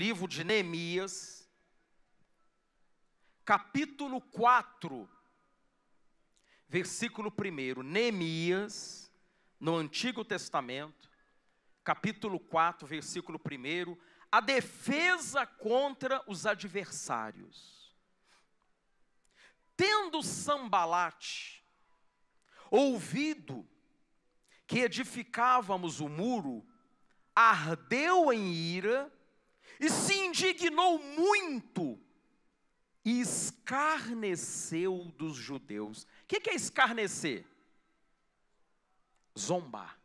livro de Neemias, capítulo 4, versículo 1. Neemias, no Antigo Testamento, capítulo 4, versículo 1, a defesa contra os adversários. Tendo Sambalate ouvido que edificávamos o muro, ardeu em ira e se indignou muito e escarneceu dos judeus. O que é escarnecer? Zombar.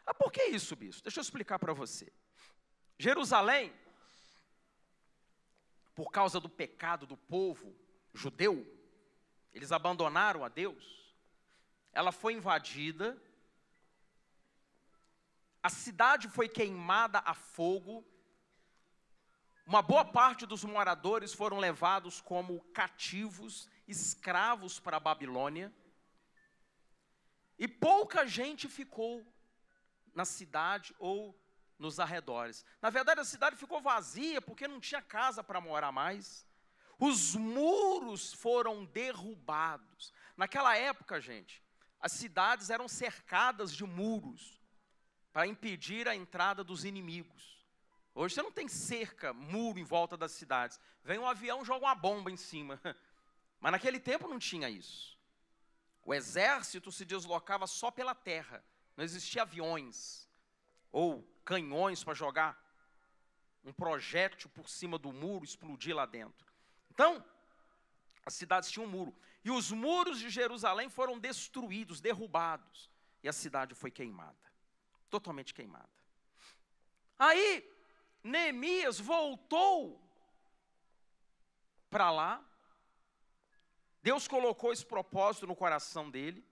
Ah, por que isso, bispo? Deixa eu explicar para você. Jerusalém, por causa do pecado do povo judeu, eles abandonaram a Deus, ela foi invadida, a cidade foi queimada a fogo, uma boa parte dos moradores foram levados como cativos, escravos para a Babilônia, e pouca gente ficou na cidade ou nos arredores. Na verdade, a cidade ficou vazia porque não tinha casa para morar mais. Os muros foram derrubados. Naquela época, gente, as cidades eram cercadas de muros para impedir a entrada dos inimigos. Hoje você não tem cerca, muro em volta das cidades. Vem um avião e joga uma bomba em cima. Mas naquele tempo não tinha isso. O exército se deslocava só pela terra. Não existia aviões ou canhões para jogar um projétil por cima do muro e explodir lá dentro. Então, as cidades tinham um muro. E os muros de Jerusalém foram destruídos, derrubados. E a cidade foi queimada. Totalmente queimada. Aí, Neemias voltou para lá. Deus colocou esse propósito no coração dele.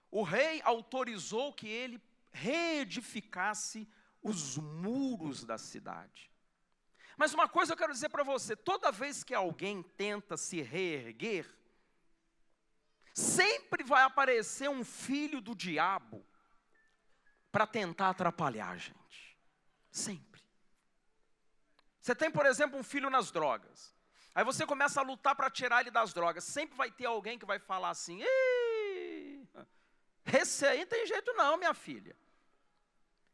O rei autorizou que ele reedificasse os muros da cidade. Mas uma coisa eu quero dizer para você, toda vez que alguém tenta se reerguer, sempre vai aparecer um filho do diabo para tentar atrapalhar a gente. Sempre. Você tem, por exemplo, um filho nas drogas. Aí você começa a lutar para tirar ele das drogas. Sempre vai ter alguém que vai falar assim: esse aí não tem jeito não, minha filha.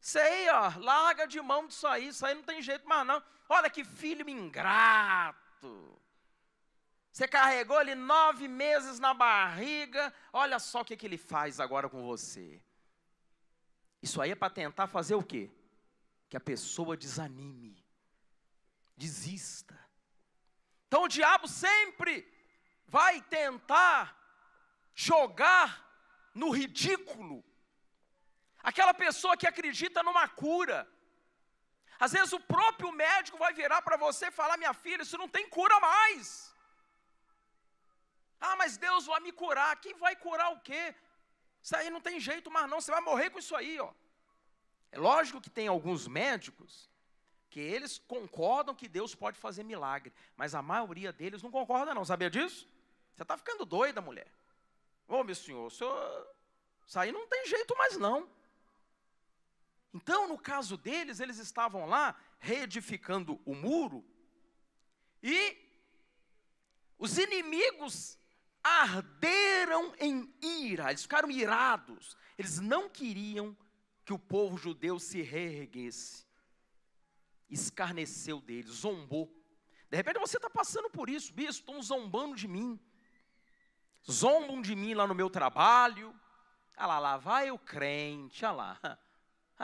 Isso aí, ó, larga de mão disso aí não tem jeito mais não. Olha que filho ingrato. Você carregou ele 9 meses na barriga, olha só o que ele faz agora com você. Isso aí é para tentar fazer o quê? Que a pessoa desanime, desista. Então o diabo sempre vai tentar jogar no ridículo aquela pessoa que acredita numa cura. Às vezes o próprio médico vai virar para você e falar: minha filha, isso não tem cura mais. Ah, mas Deus vai me curar. Quem vai curar o quê? Isso aí não tem jeito mais não, você vai morrer com isso aí, ó. É lógico que tem alguns médicos que eles concordam que Deus pode fazer milagre, mas a maioria deles não concorda não, sabia disso? Você está ficando doida, mulher. Ô, meu senhor, isso aí não tem jeito mais não. Então, no caso deles, eles estavam lá reedificando o muro e os inimigos arderam em ira, eles ficaram irados. Eles não queriam que o povo judeu se reerguesse. Escarneceu deles, zombou. De repente você está passando por isso: bispo, estão zombando de mim. Zombam de mim lá no meu trabalho. Ah lá vai o crente, olha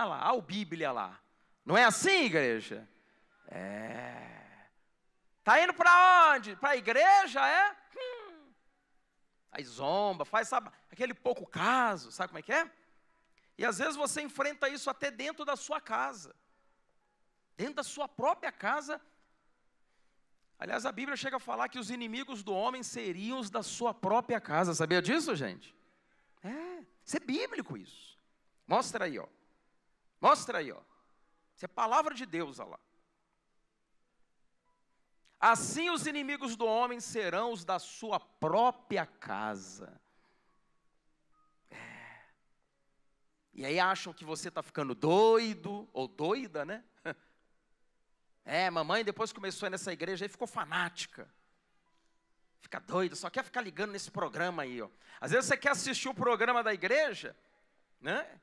lá, o Bíblia lá. Não é assim, igreja? É. Está indo para onde? Para a igreja, é? Aí zomba, faz, sabe, aquele pouco caso, sabe como é que é? E às vezes você enfrenta isso até dentro da sua casa. Dentro da sua própria casa. Aliás, a Bíblia chega a falar que os inimigos do homem seriam os da sua própria casa. Sabia disso, gente? Isso é bíblico isso. Mostra aí, ó. Mostra aí, ó. Isso é palavra de Deus, olha lá. Assim os inimigos do homem serão os da sua própria casa. E E aí acham que você está ficando doido, ou doida, né? Mamãe depois começou a ir nessa igreja, aí ficou fanática. Fica doida, só quer ficar ligando nesse programa aí, ó. Às vezes você quer assistir o programa da igreja, né?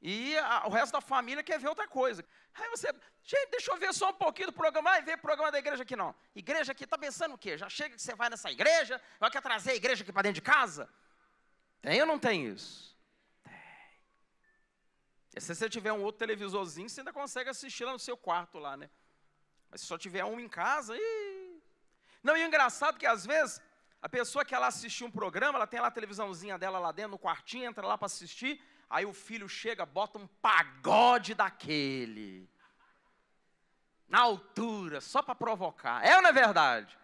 E o resto da família quer ver outra coisa. Aí você, gente, deixa eu ver só um pouquinho do programa. Vai ver o programa da igreja aqui não. Igreja aqui, tá pensando o quê? Já chega que você vai nessa igreja, vai querer trazer a igreja aqui para dentro de casa? Tem ou não tem isso? Tem. E se você tiver um outro televisorzinho, você ainda consegue assistir lá no seu quarto lá, né? Mas se só tiver um em casa, Não, e é engraçado que às vezes a pessoa quer lá assistir um programa, ela tem lá a televisãozinha dela lá dentro, no quartinho, entra lá para assistir, aí o filho chega, bota um pagode daquele, na altura, só para provocar. É ou não é verdade?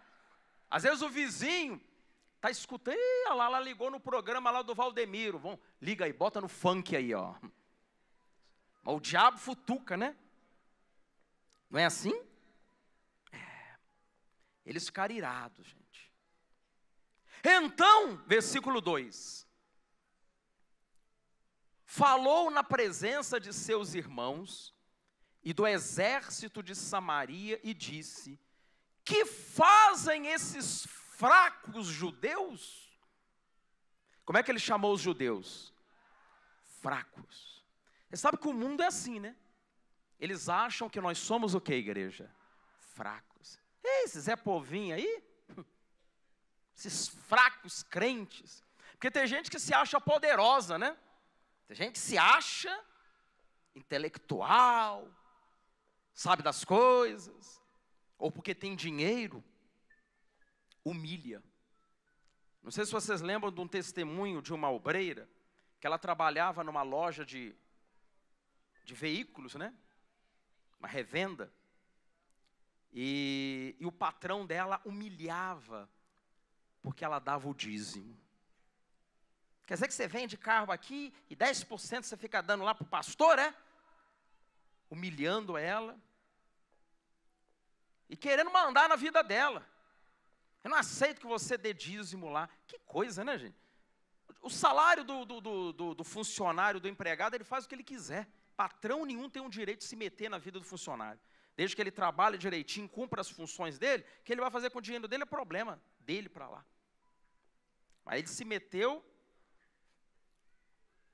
Às vezes o vizinho está escutando, olha lá, ela ligou no programa lá do Valdemiro, liga aí, bota no funk aí, ó. Mas o diabo futuca, né? Não é assim? Eles ficaram irados, gente. Então, versículo 2. Falou na presença de seus irmãos e do exército de Samaria e disse: que fazem esses fracos judeus? Como é que ele chamou os judeus? Fracos. Você sabe que o mundo é assim, né? Eles acham que nós somos o que, igreja? Fracos. Esse Zé Povinho aí, esses fracos crentes, porque tem gente que se acha poderosa, né? Tem gente que se acha intelectual, sabe das coisas, ou porque tem dinheiro, humilha. Não sei se vocês lembram de um testemunho de uma obreira, que ela trabalhava numa loja de veículos, né? Uma revenda. E o patrão dela humilhava, porque ela dava o dízimo. Quer dizer que você vende carro aqui e 10% você fica dando lá para o pastor, é? Humilhando ela. E querendo mandar na vida dela. Eu não aceito que você dê dízimo lá. Que coisa, né, gente? O salário do funcionário, do empregado, ele faz o que ele quiser. Patrão nenhum tem o direito de se meter na vida do funcionário. Desde que ele trabalhe direitinho, cumpra as funções dele, o que ele vai fazer com o dinheiro dele é problema dele para lá. Aí ele se meteu.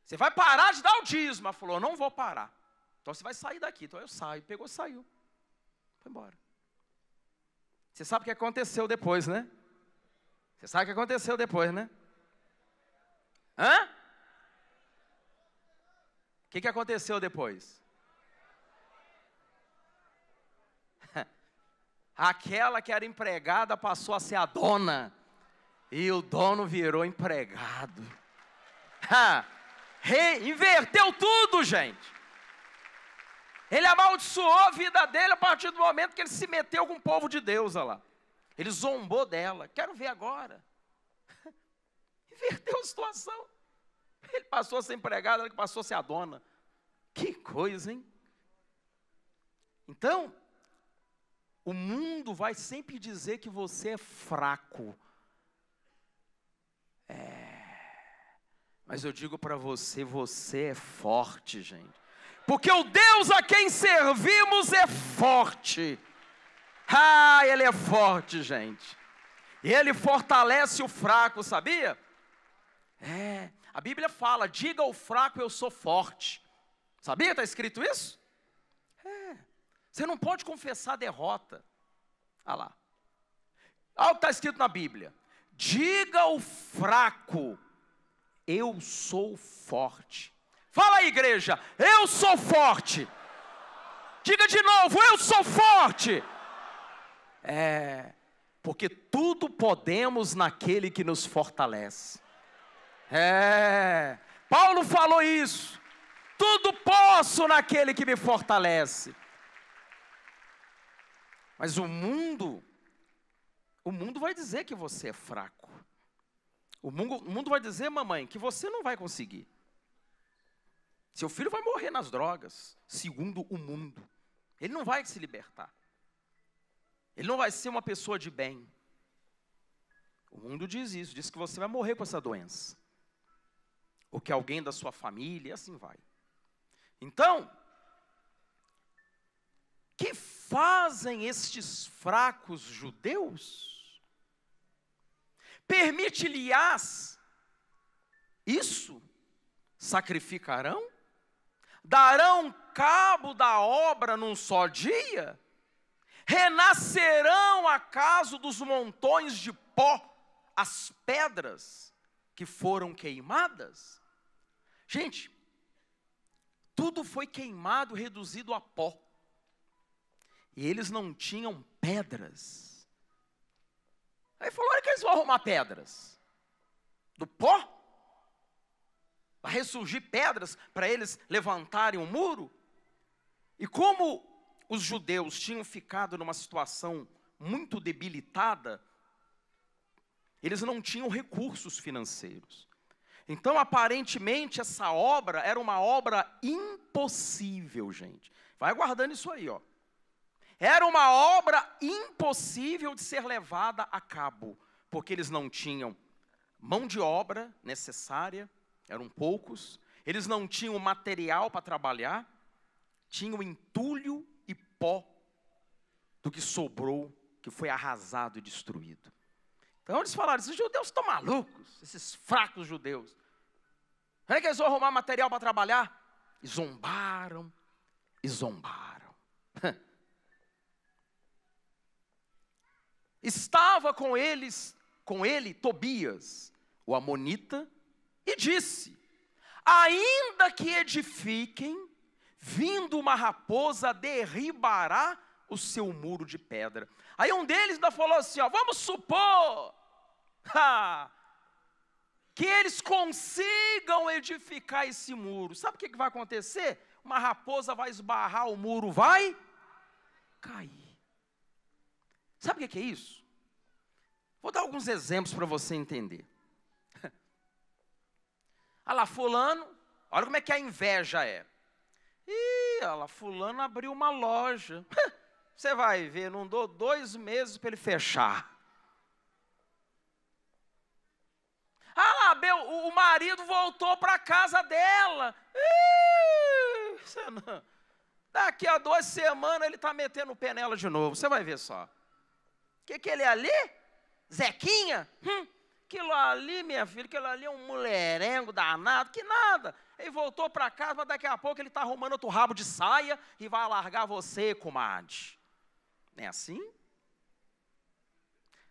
Você vai parar de dar o dízimo? Ela falou, não vou parar. Então você vai sair daqui. Então eu saio. Pegou, saiu. Foi embora. Você sabe o que aconteceu depois, né? Você sabe o que aconteceu depois, né? Hã? O que aconteceu depois? Aquela que era empregada passou a ser a dona. E o dono virou empregado. Inverteu tudo, gente. Ele amaldiçoou a vida dele a partir do momento que ele se meteu com o povo de Deus, olha lá. Ele zombou dela. Quero ver agora. Inverteu a situação. Ele passou a ser empregado, ela passou a ser a dona. Que coisa, hein? Então, o mundo vai sempre dizer que você é fraco. Mas eu digo para você, você é forte, gente. Porque o Deus a quem servimos é forte. Ele é forte, gente. E Ele fortalece o fraco, sabia? A Bíblia fala, diga ao fraco, eu sou forte. Sabia? Está escrito isso? Você não pode confessar derrota. Olha lá. Olha o que está escrito na Bíblia. Diga ao fraco, eu sou forte. Fala aí, igreja, eu sou forte. Diga de novo, eu sou forte. Porque tudo podemos naquele que nos fortalece. Paulo falou isso. Tudo posso naquele que me fortalece. Mas o mundo vai dizer que você é fraco. O mundo vai dizer, mamãe, que você não vai conseguir. Seu filho vai morrer nas drogas, segundo o mundo. Ele não vai se libertar. Ele não vai ser uma pessoa de bem. O mundo diz isso, diz que você vai morrer com essa doença. ou que alguém da sua família, e assim vai. Então, que fazem estes fracos judeus? Permite-lhes isso? Sacrificarão? Darão cabo da obra num só dia? Renascerão acaso dos montões de pó as pedras que foram queimadas? Gente, tudo foi queimado, reduzido a pó. E eles não tinham pedras. Aí falou, olha que eles vão arrumar pedras. Do pó? Vai ressurgir pedras para eles levantarem um muro? E como os judeus tinham ficado numa situação muito debilitada, eles não tinham recursos financeiros. Então, aparentemente, essa obra era uma obra impossível, gente. Vai guardando isso aí, ó. Era uma obra impossível de ser levada a cabo, porque eles não tinham mão de obra necessária, eram poucos, eles não tinham material para trabalhar, tinham entulho e pó do que sobrou, que foi arrasado e destruído. Então eles falaram, esses judeus estão malucos, esses fracos judeus. Não é que eles vão arrumar material para trabalhar? E zombaram, e zombaram. Estava com ele Tobias, o amonita, e disse, ainda que edifiquem, vindo uma raposa derribará o seu muro de pedra. Aí um deles ainda falou assim, ó, vamos supor que eles consigam edificar esse muro. Sabe o que vai acontecer? Uma raposa vai esbarrar, o muro vai cair. Sabe o que é isso? Vou dar alguns exemplos para você entender. Olha lá, fulano, olha como é que a inveja é. Ih, olha lá, fulano abriu uma loja. Você vai ver, não dou 2 meses para ele fechar. Ah lá, o marido voltou para a casa dela. Ih, você não. Daqui a 2 semanas ele está metendo o pé nela de novo. Você vai ver só. O que ele é ali? Zequinha? Aquilo ali, minha filha, aquilo ali é um mulherengo danado, que nada. Ele voltou para casa, mas daqui a pouco ele está arrumando outro rabo de saia e vai largar você, comadre. Não é assim?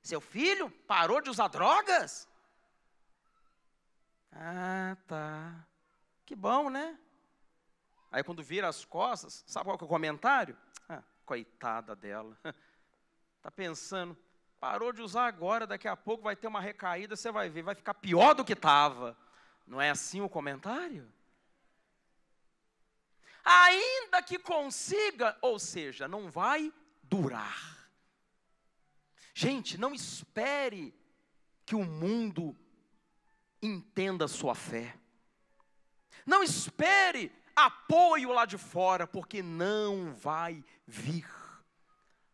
Seu filho parou de usar drogas? Ah, tá. Que bom, né? Aí quando vira as costas, sabe qual que é o comentário? Coitada dela. Está pensando, parou de usar agora, daqui a pouco vai ter uma recaída, você vai ver, vai ficar pior do que estava. Não é assim o comentário? Ainda que consiga, ou seja, não vai durar. Gente, não espere que o mundo entenda a sua fé. Não espere apoio lá de fora, porque não vai vir.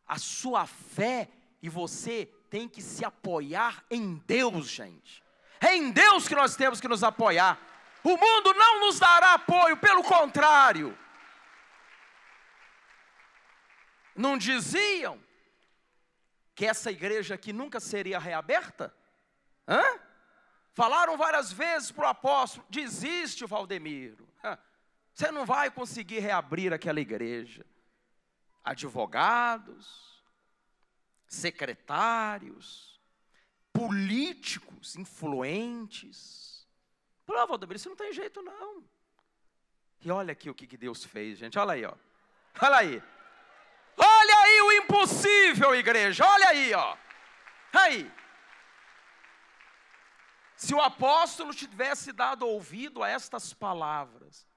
A sua fé e você tem que se apoiar em Deus, gente. É em Deus que nós temos que nos apoiar. O mundo não nos dará apoio, pelo contrário. Não diziam que essa igreja aqui nunca seria reaberta? Falaram várias vezes para o apóstolo, desiste, Valdemiro. Você não vai conseguir reabrir aquela igreja. Advogados, secretários, políticos influentes. Falou, Valdemiro, isso não tem jeito não. E olha aqui o que Deus fez, gente, olha aí, ó. Olha aí. Olha aí o impossível, igreja, olha aí, ó. Aí. Se o apóstolo tivesse dado ouvido a estas palavras,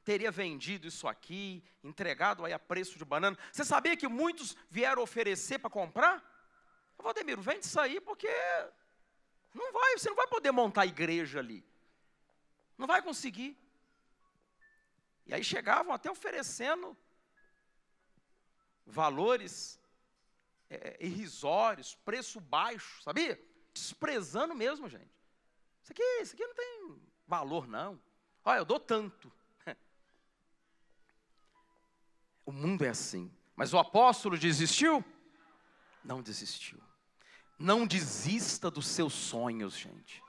teria vendido isso aqui, entregado aí a preço de banana. Você sabia que muitos vieram oferecer para comprar? Valdemiro, vende isso aí porque você não vai poder montar igreja ali. Não vai conseguir. E aí chegavam até oferecendo valores irrisórios, preço baixo, sabia? Desprezando mesmo, gente. Isso aqui não tem valor, não. Olha, eu dou tanto. O mundo é assim. Mas o apóstolo desistiu? Não desistiu. Não desista dos seus sonhos, gente.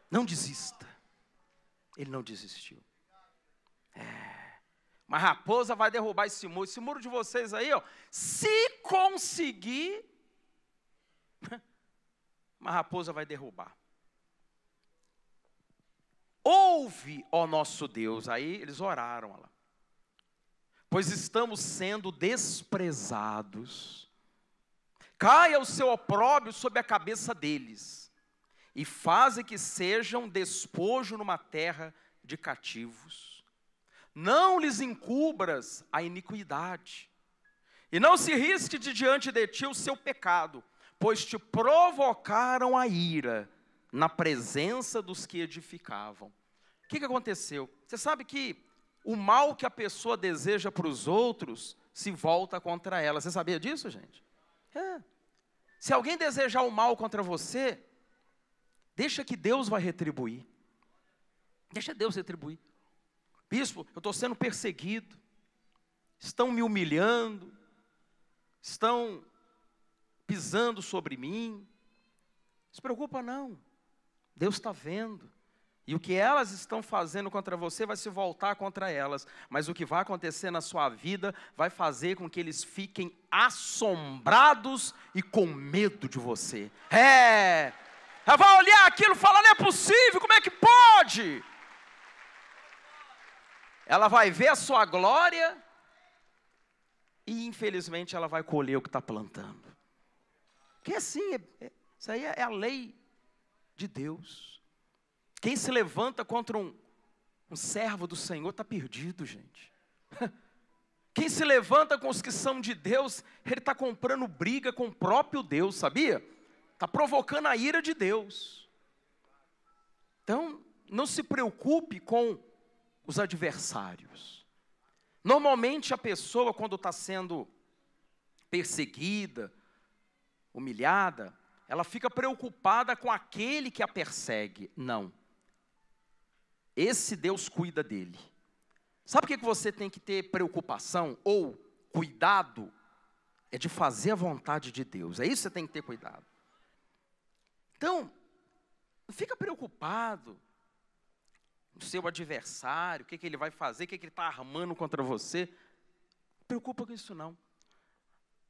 Não desista. Ele não desistiu. Mas a raposa vai derrubar esse muro. Esse muro de vocês aí, ó. Se conseguir, uma raposa vai derrubar. Ouve, ó nosso Deus. Aí eles oraram lá. Pois estamos sendo desprezados. Caia o seu opróbrio sobre a cabeça deles. E faze que sejam despojo numa terra de cativos. Não lhes encubras a iniquidade. E não se risque de diante de ti o seu pecado, pois te provocaram a ira na presença dos que edificavam. O que aconteceu? Você sabe que o mal que a pessoa deseja para os outros se volta contra ela. Você sabia disso, gente? Se alguém desejar o mal contra você, deixa que Deus vai retribuir. Deixa Deus retribuir. Bispo, eu estou sendo perseguido. Estão me humilhando. Estão pisando sobre mim. Não se preocupa não. Deus está vendo. E o que elas estão fazendo contra você vai se voltar contra elas. Mas o que vai acontecer na sua vida vai fazer com que eles fiquem assombrados e com medo de você. Ela vai olhar aquilo e falar, não é possível, como é que pode? Ela vai ver a sua glória e infelizmente ela vai colher o que está plantando. Porque assim, isso aí é a lei de Deus. Quem se levanta contra um servo do Senhor está perdido, gente. Quem se levanta com os que são de Deus, ele está comprando briga com o próprio Deus, sabia? Está provocando a ira de Deus. Então, não se preocupe com os adversários. Normalmente a pessoa, quando está sendo perseguida, humilhada, ela fica preocupada com aquele que a persegue. Não. Esse Deus cuida dele. Sabe o que você tem que ter preocupação ou cuidado? É de fazer a vontade de Deus. É isso que você tem que ter cuidado. Então, não fica preocupado o seu adversário, o que ele vai fazer, o que ele está armando contra você. Não preocupa com isso não.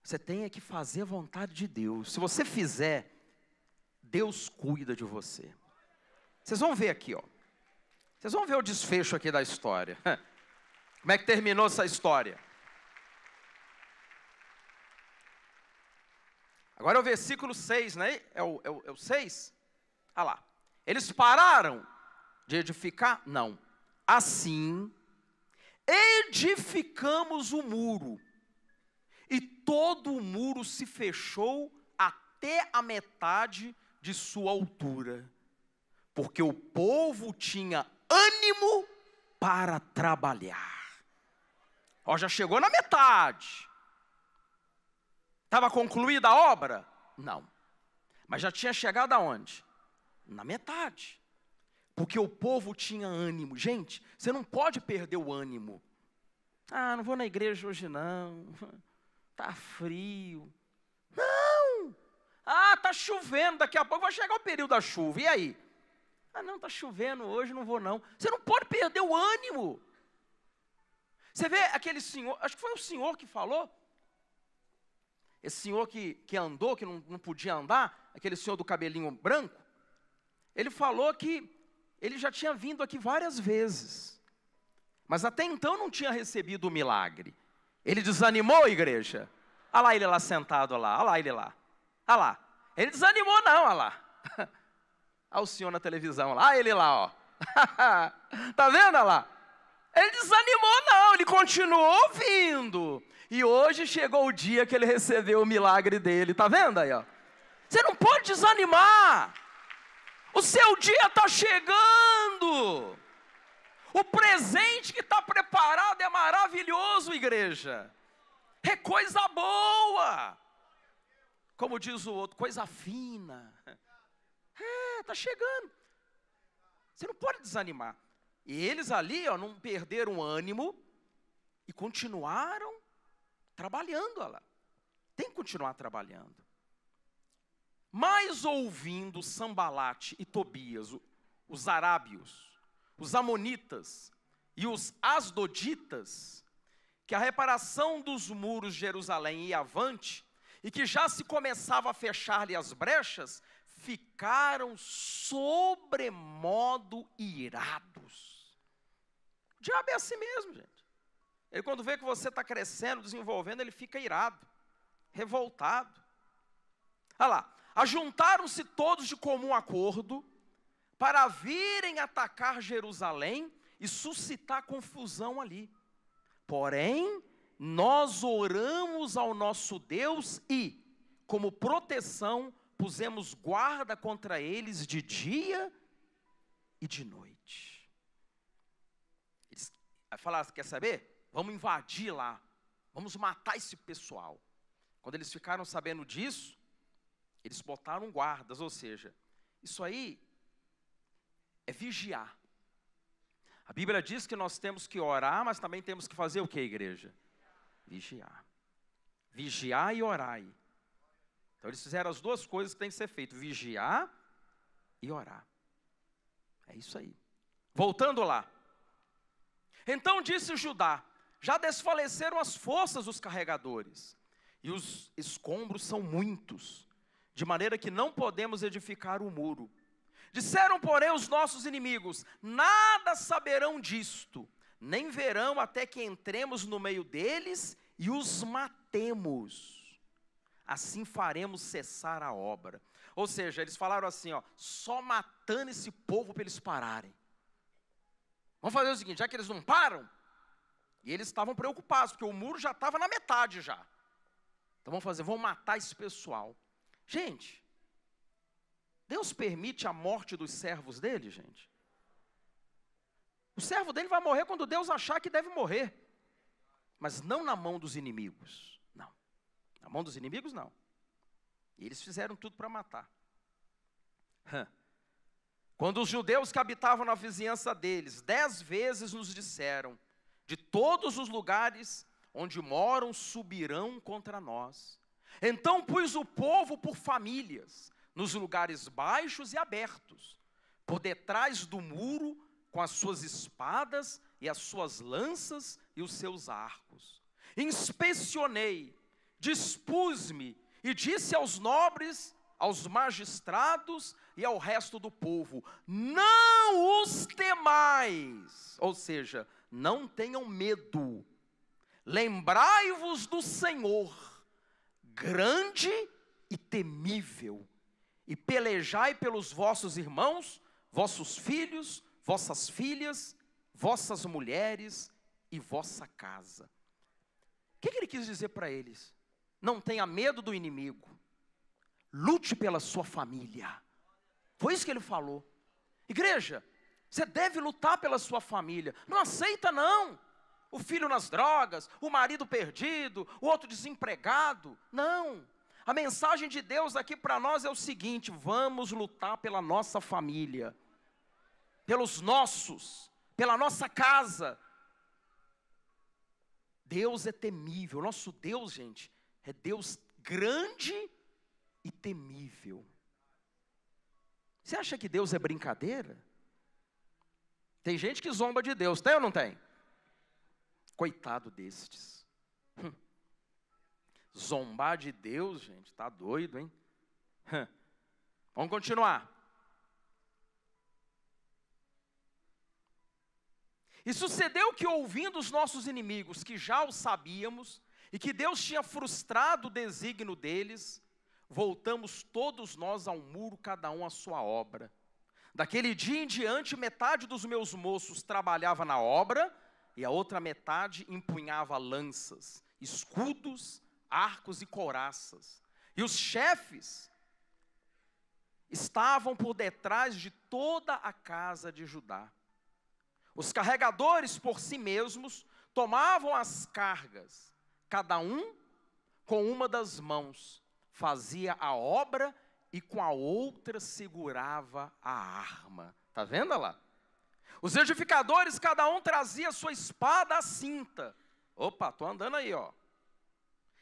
Você tem que fazer a vontade de Deus. Se você fizer, Deus cuida de você. Vocês vão ver aqui, ó. Vocês vão ver o desfecho aqui da história. Como é que terminou essa história? Agora é o versículo 6, né? É o 6? Olha lá. Eles pararam de edificar? Não. Assim, edificamos o muro, e todo o muro se fechou até a metade de sua altura, porque o povo tinha ânimo para trabalhar. Ó, já chegou na metade. Estava concluída a obra? Não. Mas já tinha chegado aonde? Na metade. Porque o povo tinha ânimo. Gente, você não pode perder o ânimo. Ah, não vou na igreja hoje não. Tá frio. Não! Ah, tá chovendo, daqui a pouco vai chegar o período da chuva. E aí? Ah, não, tá chovendo hoje, não vou não. Você não pode perder o ânimo. Você vê aquele senhor, acho que foi o senhor que falou. Esse senhor que andou, que não podia andar, aquele senhor do cabelinho branco. Ele falou que ele já tinha vindo aqui várias vezes, mas até então não tinha recebido o milagre. Ele desanimou, igreja? Olha lá ele lá sentado lá, olha lá ele lá. Olha lá. Ele desanimou não, olha lá. Olha o senhor na televisão lá, olha ele lá, ó. Tá vendo, olha lá? Ele desanimou não, ele continuou ouvindo. E hoje chegou o dia que ele recebeu o milagre dele, tá vendo aí, ó? Você não pode desanimar. O seu dia está chegando. O presente que está preparado é maravilhoso, igreja. É coisa boa. Como diz o outro, coisa fina. Está chegando. Você não pode desanimar. E eles ali, não perderam o ânimo e continuaram trabalhando lá. Tem que continuar trabalhando. Mas ouvindo Sambalate e Tobias, os arábios, os amonitas e os asdoditas, que a reparação dos muros de Jerusalém ia avante, e que já se começava a fechar-lhe as brechas, ficaram sobremodo irados. O diabo é assim mesmo, gente. Ele, quando vê que você está crescendo, desenvolvendo, ele fica irado, revoltado. Olha lá, ajuntaram-se todos de comum acordo para virem atacar Jerusalém e suscitar confusão ali. Porém, nós oramos ao nosso Deus e, como proteção, pusemos guarda contra eles de dia e de noite. Eles falaram, quer saber? Vamos invadir lá, vamos matar esse pessoal. Quando eles ficaram sabendo disso, eles botaram guardas, ou seja, isso aí é vigiar. A Bíblia diz que nós temos que orar, mas também temos que fazer o que, igreja? Vigiar. Vigiar e orar. Então eles fizeram as duas coisas que tem que ser feito, vigiar e orar. É isso aí. Voltando lá. Então disse Judá, já desfaleceram as forças dos carregadores, e os escombros são muitos, de maneira que não podemos edificar o muro. Disseram, porém, os nossos inimigos, nada saberão disto, nem verão até que entremos no meio deles e os matemos. Assim faremos cessar a obra. Ou seja, eles falaram assim, só matando esse povo para eles pararem. Vamos fazer o seguinte, já que eles não param, e eles estavam preocupados, porque o muro já estava na metade já. Então vamos matar esse pessoal. Gente, Deus permite a morte dos servos dele, gente? O servo dele vai morrer quando Deus achar que deve morrer. Mas não na mão dos inimigos, não. Na mão dos inimigos, não. E eles fizeram tudo para matar. Quando os judeus que habitavam na vizinhança deles, 10 vezes nos disseram, de todos os lugares onde moram subirão contra nós. Então pus o povo por famílias, nos lugares baixos e abertos, por detrás do muro, com as suas espadas e as suas lanças e os seus arcos. Inspecionei, dispus-me e disse aos nobres, aos magistrados e ao resto do povo, não os temais, ou seja, não tenham medo, lembrai-vos do Senhor, grande e temível, e pelejai pelos vossos irmãos, vossos filhos, vossas filhas, vossas mulheres e vossa casa. O que ele quis dizer para eles? Não tenha medo do inimigo, lute pela sua família. Foi isso que ele falou. Igreja, você deve lutar pela sua família. Não aceita não o filho nas drogas, o marido perdido, o outro desempregado. Não. A mensagem de Deus aqui para nós é o seguinte: vamos lutar pela nossa família, pelos nossos, pela nossa casa. Deus é temível. Nosso Deus, gente, é Deus grande e temível. Você acha que Deus é brincadeira? Tem gente que zomba de Deus, tem ou não tem? Coitado destes. Zombar de Deus, gente, tá doido, hein? Vamos continuar. E sucedeu que, ouvindo os nossos inimigos, que já o sabíamos, e que Deus tinha frustrado o desígnio deles, voltamos todos nós ao muro, cada um à sua obra. Daquele dia em diante, metade dos meus moços trabalhava na obra, e a outra metade empunhava lanças, escudos, arcos e couraças. E os chefes estavam por detrás de toda a casa de Judá. Os carregadores por si mesmos tomavam as cargas, cada um com uma das mãos, fazia a obra e com a outra segurava a arma. Está vendo lá? Os edificadores, cada um trazia sua espada à cinta. Opa, estou andando aí, ó.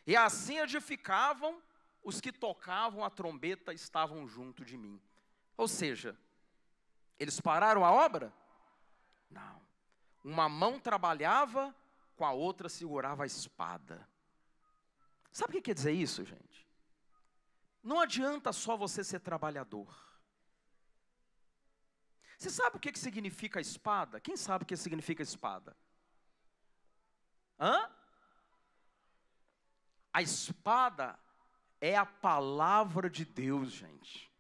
E assim edificavam os que tocavam a trombeta estavam junto de mim. Ou seja, eles pararam a obra? Não. Uma mão trabalhava, com a outra segurava a espada. Sabe o que quer dizer isso, gente? Não adianta só você ser trabalhador. Você sabe o que significa espada? Quem sabe o que significa espada? Hã? A espada é a palavra de Deus, gente.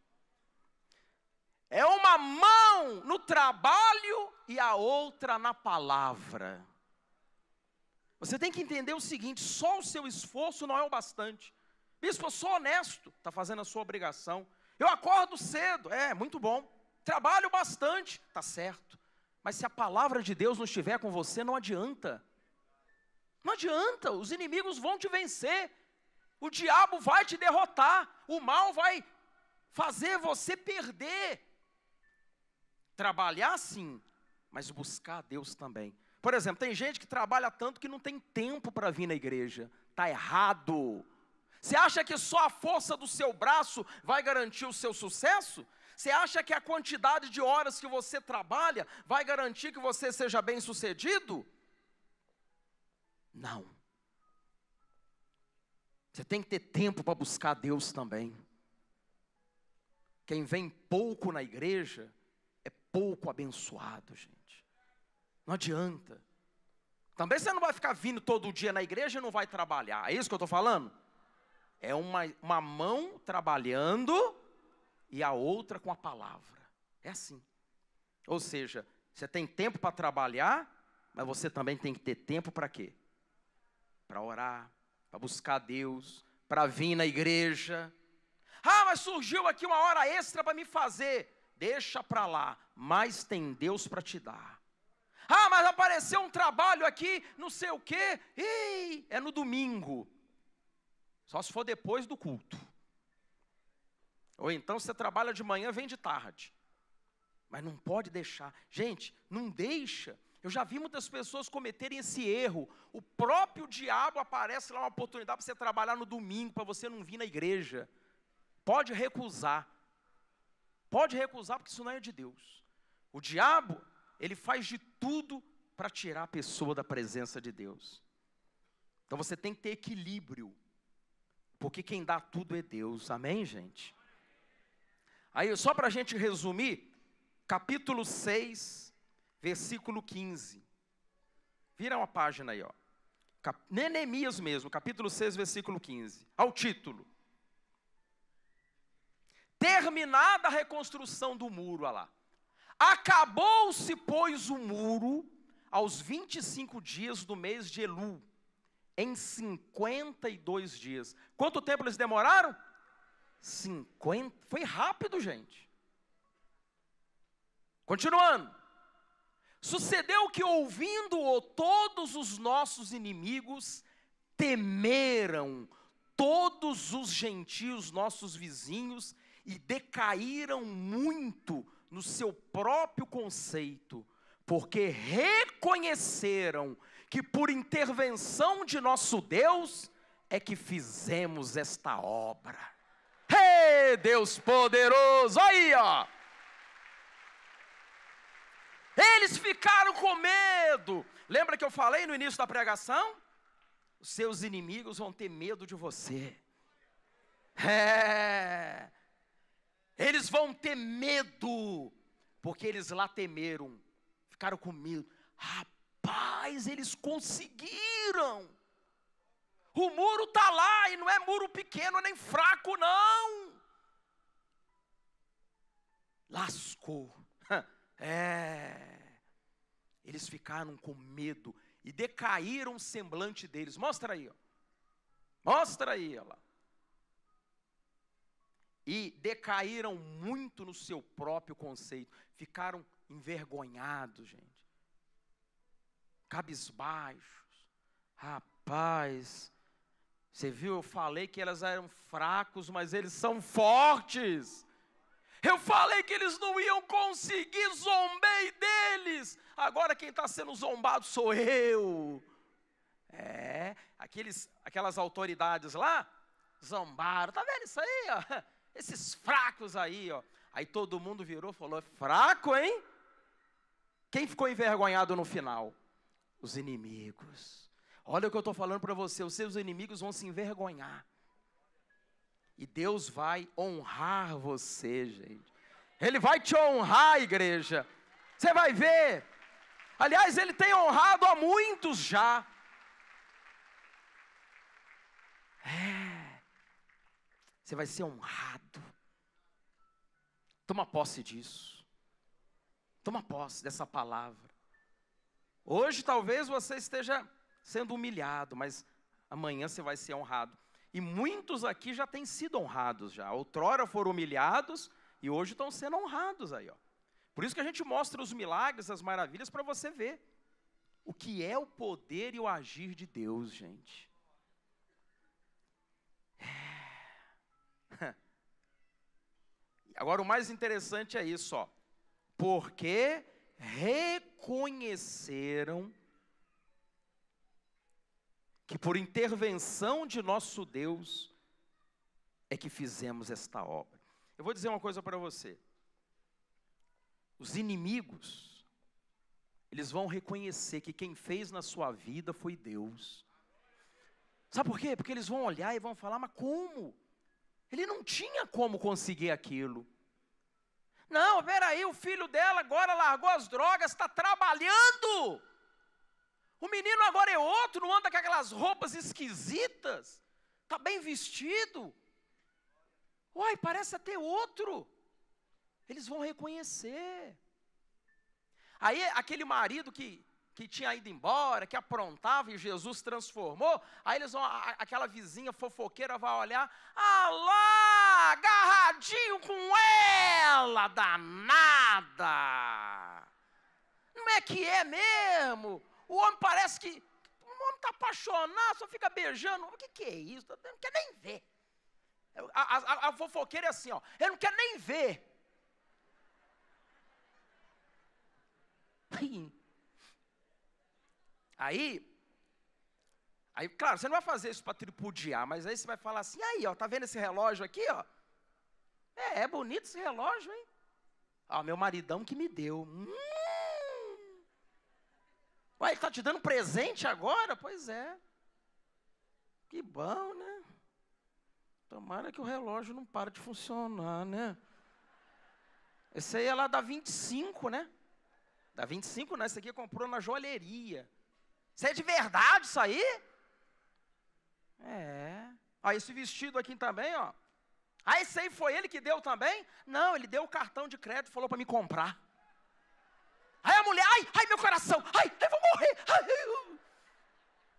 É uma mão no trabalho e a outra na palavra. Você tem que entender o seguinte, só o seu esforço não é o bastante. Bispo, eu sou honesto, está fazendo a sua obrigação. Eu acordo cedo, muito bom. Trabalho bastante, está certo. Mas se a palavra de Deus não estiver com você, não adianta. Não adianta, os inimigos vão te vencer. O diabo vai te derrotar. O mal vai fazer você perder. Trabalhar sim, mas buscar a Deus também. Por exemplo, tem gente que trabalha tanto que não tem tempo para vir na igreja. Está errado. Você acha que só a força do seu braço vai garantir o seu sucesso? Você acha que a quantidade de horas que você trabalha vai garantir que você seja bem-sucedido? Não. Você tem que ter tempo para buscar Deus também. Quem vem pouco na igreja é pouco abençoado, gente. Não adianta. Também você não vai ficar vindo todo dia na igreja e não vai trabalhar. É isso que eu estou falando? É uma mão trabalhando e a outra com a palavra. É assim. Ou seja, você tem tempo para trabalhar, mas você também tem que ter tempo para quê? Para orar, para buscar Deus, para vir na igreja. Ah, mas surgiu aqui uma hora extra para me fazer. Deixa para lá, mas tem Deus para te dar. Ah, mas apareceu um trabalho aqui, não sei o quê. Ih, é no domingo. Só se for depois do culto. Ou então você trabalha de manhã, vem de tarde. Mas não pode deixar. Gente, não deixa. Eu já vi muitas pessoas cometerem esse erro. O próprio diabo aparece lá uma oportunidade para você trabalhar no domingo, para você não vir na igreja. Pode recusar. Pode recusar, porque isso não é de Deus. O diabo, ele faz de tudo para tirar a pessoa da presença de Deus. Então você tem que ter equilíbrio. Porque quem dá tudo é Deus. Amém, gente? Aí, só para a gente resumir, capítulo 6, versículo 15. Vira uma página aí, ó. Neemias mesmo, capítulo 6, versículo 15. Ao título. Terminada a reconstrução do muro, olha lá. Acabou-se, pois, o muro aos 25 dias do mês de Elu, em 52 dias. Quanto tempo eles demoraram? 50. Foi rápido, gente. Continuando. Sucedeu que, ouvindo-o, todos os nossos inimigos temeram, todos os gentios, nossos vizinhos, e decaíram muito no seu próprio conceito, porque reconheceram que por intervenção de nosso Deus é que fizemos esta obra. Ei, Deus poderoso, aí ó. Eles ficaram com medo. Lembra que eu falei no início da pregação? Os seus inimigos vão ter medo de você. Eles vão ter medo, porque eles lá temeram, ficaram com medo. Rapaz, eles conseguiram. O muro está lá, e não é muro pequeno nem fraco, não. Lascou. Eles ficaram com medo e decaíram o semblante deles. Mostra aí, ó. Mostra aí, ó lá. E decaíram muito no seu próprio conceito. Ficaram envergonhados, gente. Cabisbaixos. Rapaz, você viu, eu falei que elas eram fracos, mas eles são fortes. Eu falei que eles não iam conseguir, zombei deles. Agora quem está sendo zombado sou eu. Aquelas autoridades lá, zombaram. Tá vendo isso aí, ó? Esses fracos aí, ó. Aí todo mundo virou e falou, fraco, hein? Quem ficou envergonhado no final? Os inimigos. Olha o que eu estou falando para você, os seus inimigos vão se envergonhar. E Deus vai honrar você, gente. Ele vai te honrar, igreja. Você vai ver. Aliás, Ele tem honrado a muitos já. Você vai ser honrado. Toma posse disso. Toma posse dessa palavra. Hoje talvez você esteja sendo humilhado, mas amanhã você vai ser honrado. E muitos aqui já têm sido honrados já. Outrora foram humilhados e hoje estão sendo honrados aí, ó. Por isso que a gente mostra os milagres, as maravilhas, para você ver o que é o poder e o agir de Deus, gente. Agora o mais interessante é isso, ó. Porque reconheceram que por intervenção de nosso Deus é que fizemos esta obra. Eu vou dizer uma coisa para você. Os inimigos, eles vão reconhecer que quem fez na sua vida foi Deus. Sabe por quê? Porque eles vão olhar e vão falar, mas como? Ele não tinha como conseguir aquilo. Não, peraí, o filho dela agora largou as drogas, está trabalhando. O menino agora é outro, não anda com aquelas roupas esquisitas. Está bem vestido. Uai, parece até outro. Eles vão reconhecer. Aí aquele marido que tinha ido embora, que aprontava e Jesus transformou, aí eles vão, aquela vizinha fofoqueira vai olhar, ah lá, agarradinho com ela, danada. Não é que é mesmo? O homem parece que, o homem está apaixonado, só fica beijando, o que é isso? Eu não quero nem ver. A fofoqueira é assim, ó, eu não quero nem ver. Aí, claro, você não vai fazer isso para tripudiar, mas aí você vai falar assim, aí, ó, tá vendo esse relógio aqui, ó? É bonito esse relógio, hein? Ó, meu maridão que me deu. Ué, ele tá te dando presente agora? Pois é. Que bom, né? Tomara que o relógio não pare de funcionar, né? Esse aí é lá da 25, né? Da 25 não, esse aqui comprou na joalheria. Isso é de verdade isso aí? Ah, esse vestido aqui também, ó. Ah, esse aí foi ele que deu também? Não, ele deu o cartão de crédito e falou para me comprar. Aí a mulher, ai, meu coração, ai, eu vou morrer. Ai.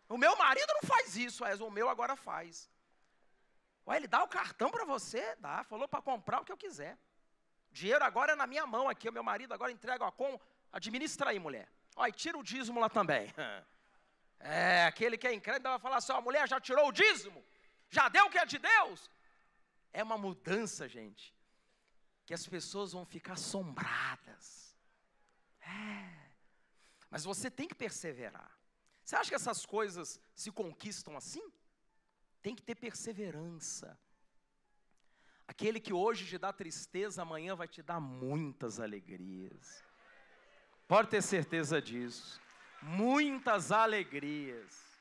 O meu marido não faz isso, mas o meu agora faz. Ué, ele dá o cartão para você? Dá, falou para comprar o que eu quiser. O dinheiro agora é na minha mão aqui, o meu marido agora entrega, ó, administra aí, mulher. Ó, e tira o dízimo lá também. Aquele que é incrédulo vai falar assim, ó, a mulher já tirou o dízimo? Já deu o que é de Deus? É uma mudança, gente, que as pessoas vão ficar assombradas. Mas você tem que perseverar. Você acha que essas coisas se conquistam assim? Tem que ter perseverança. Aquele que hoje te dá tristeza, amanhã vai te dar muitas alegrias. Pode ter certeza disso. Muitas alegrias.